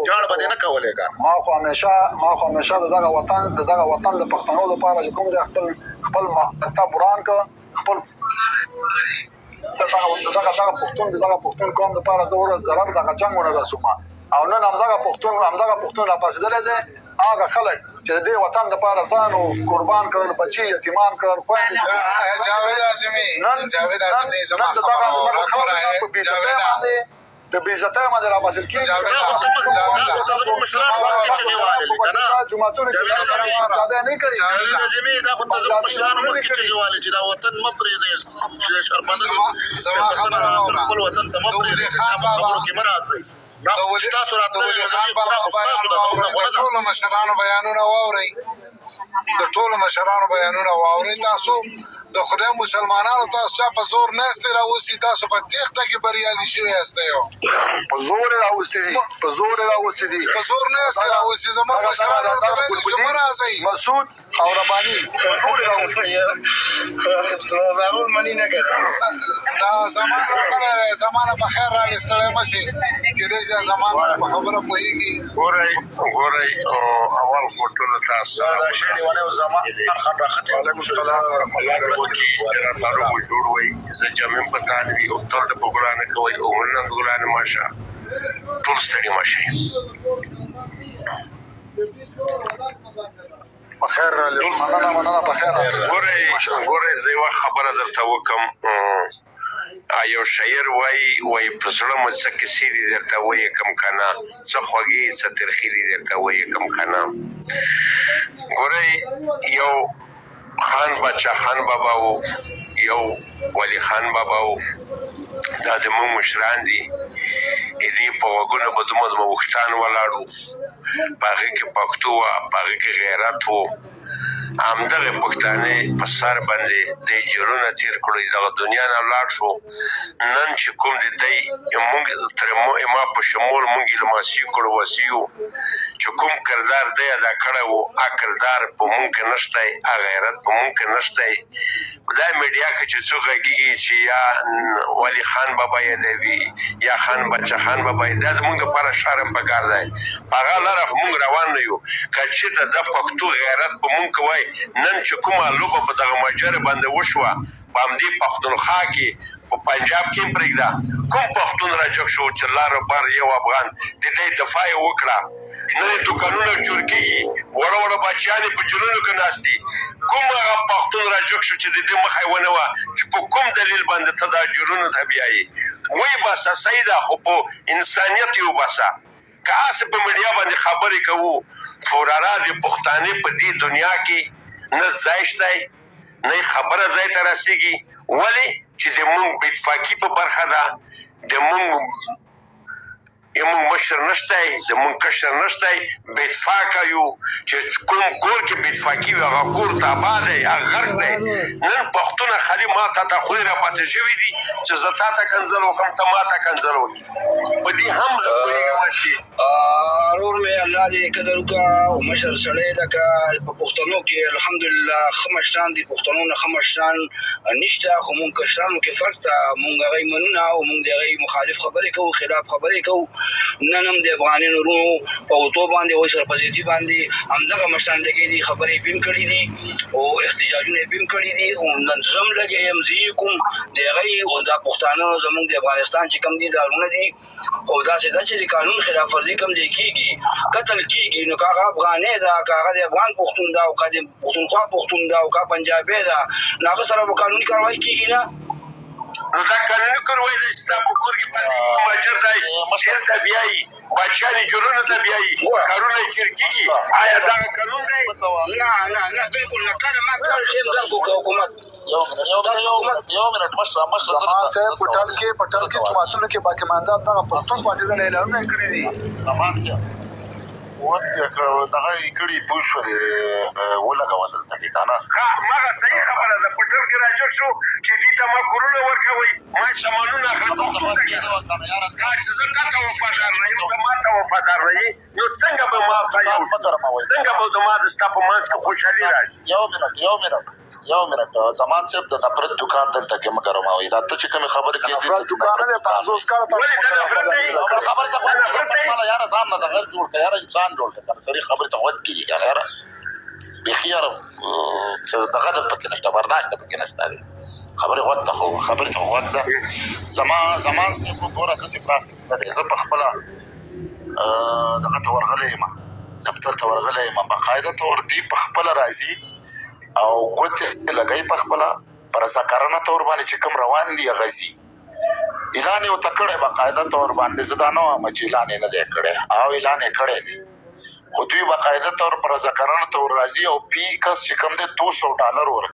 جاړ به دې نه کولې که ما خو همیشه د دغه وطن د پښتنو لپاره چې کوم دی خپل مکتب وران کړ خپل دغه پښتون قوم لپاره زه ورځ ضرر دغه جنګ ونه رسوم او نن همدغه پښتون راپاڅېدلی دی هغه خلک چې د دې وطن دپاره ځان قربان کړل بچي یتیمان کړل خویندې جاوید اعظمي زما د بېعزتۍ باندې راپاڅېد کېږي جوماتونو کې تابع نه کوي دا خو ته زموږ مشرانو مخکې چغې والې چې دا وطن مه پرېږدئ شرمنده خپل وطن ته مه پرېږدئ خبرو کې مه راځئ ټولو مشرانو بیانونه واورئ د ټولو مشرانو بیانونه واورئ تاسو د خدای مسلمانانو تاسو چا په زور نه یاستئ راوستي تاسو په تېښته کې بریالي شوي یاستئ په زور یې راوستي دي په زور نه یاستئ راوستي زموږ مشرانو ورته ویلي چې مه راځئ مسعود او رباني په زور یې راوستي دا زمانه په خیر رالې ستړی مه شي کېدای شي زمان په خبره پوهېږي ګورئ اول خو ټولو تاسو جوړ وئ زه جامع په تان وي او تل ته په ګلانه کوئ عمرونه د ګلانه ماشه ټول ستړي مه شئ بخیر مننه بخیر ګورئ زه یوه خبره درته وکړم یو شاعر وایي په زړه مو څه کیسې دي درته ویږم که نه څه خوږې څه ترخې دي درته ویږم که نه ګورئ یو خان باچا خان بابا و یو ولی خان بابا و دا د موږ مشران دي دې په غوږونو به دومره اوښتان ولاړ وو په هغې کې پښتو وه په هغې کې غیرت و همدغه پښتانه په سر باندې د جلونه تیر کړو دغه دنیا نه لاړ شو نن چې کوم د دی موږ تر ما په شمول موږ لماسي کړو وسیو چې کوم کردار دی ادا کړی و هغه کردار په موږ کې نشته هغه غیرت په موږ کې نشته دا میډیا کې چې څوک غږېږي چې یا ولی خان بابا یادوي یا خان بچه خان بابا دا د موږ لپاره شرم پکار دی په هغه لاره خو موږ روان نه یو که چېرته د پښتو غیرت په موږ کې وای نن چې کومه لوبه په دغه مجرې باندې وشوه په همدې پښتونخوا کې په پنجاب کې هم پرېږده کوم پښتون راجګ شو چې لار بر یو افغان د دې دفاع یې وکړه نن دوکانونه جوړ کېږي وړه وړه بچیان یې په جنونو کې ناست دي کوم هغه پښتون راجګ شو چې د دې مخه یې ونه وه چې په کوم دلیل باندې ته دا جرونو ته بیایې ویې باسه صحیح ده خو په انسانیت یې وباسه که هسې په میډیا باندې خبرې کوو فوراره د پښتانې په دې دنیا کې نه ځای شته نه خبره ځای ته رسېږي ولې چې د مونږ بېاتفاقي په برخه ده د مونږ مشر نشته د مونږ کشر نشته بېاتفاقه یو چې کوم کور کې بېاتفاقي وي هغه کور تباه دی هغه غرق دی نن پښتونه خالي ما ته ته خولې راپاتې شوي دي چې زه تا ته کنځل وکړم ته ما ته کنځل وکړي په دې هم زه پوهېږم چې ورور مې الله دې قدر وکړه او مشر سړی لکه په پښتنو کې الحمدلله ښه مشران دي پښتنو نه ښه مشران نشته خو مونږ کشرانو کې فرق ته مونږ هغوی منونه او مونږ د هغوی مخالف خبرې کوو خلاف خبرې کوو نن هم د افغاني نورونو په اوتو باندې او سرپزیتي باندې همدغه مشران لګې دي خبرې یې بیم کړي دي او احتجاجونه یې بیم کړي دي او نن زه هم لګی یم زه یې کوم د هغوی او دا پښتانه زموږ د افغانستان چې کوم دي دارونه دي خو داسې ده چې د قانون خلاف ورزي کوم ځای کېږي قتل کېږي نو که هغه افغانۍ ده که هغه د افغان پښتون ده او که د پښتونخوا پښتون ده او که پنجابی ده نو هغه سره به قانوني کاروایي کېږي نه نو دا قانوني کاروایي ده چې ستا په کور کې باندې مهاجر دی چېرته بیایي بچیان یې جرونو ته بیایي کارونه یې چېر کېږي آیا دغه قانون دی نه بلکل نه کله ما څه ټیم درکو که حکومت یو منټ مشر صاحب په ټل کې جوماتونو کې باقي مانده دغه پښتون پاڅېدل اعلانونه یې کړي دي زمان صاحب دغه یې کړي پوه شولې ولګوه دلته کې که نه هماغه صحیح خبره ده په ټول کې راجګ شو چې دې ته ما کورونه ورکوئ ما سامانونه اخلم چې زه تا ته وفادار نه یم ته ما ته وفادار نه یې نو څنګه به ما ته یو څنګه به د ما د ستا په منځ کې خوشحالي راشي یو منټ یو منټ زمان صاحب د نفرت دکان دلته کې مه ګرموئ دا ته چې کومې خبرې کېدې نفرت دکان نه دی 50 کاله ولې ته نفرت ته یې؟ خبرې ته غوږ کړه یاره ځان نه د غیر جوړ کړه یاره انسان جوړ کړه کنه سړي خبرې ته غوږ کېږي کنه یاره بیخي یاره څه دغه د پکې نشته برداشت د پکې نشته دی خبرې غوږ ته خو خبرې ته غوږ ده زمان صاحب ګوره داسې پراسس نه دی زه په خپله دغه ته ورغلی یم دفتر ته ورغلی یم باقاعده طور دی په خپله راځي او ګوتې لګوي په خپله په رضاکارانه طور باندې چې کوم روان دي هغه ځي اعلان یې ورته کړی باقاعده طور باندې زه دا نه وایم چې اعلان یې نه دی کړی او اعلان یې کړی دی خو دوی باقاعده طور په رضاکارانه طور راځي او پی کس چې کوم دی $200 ورکوي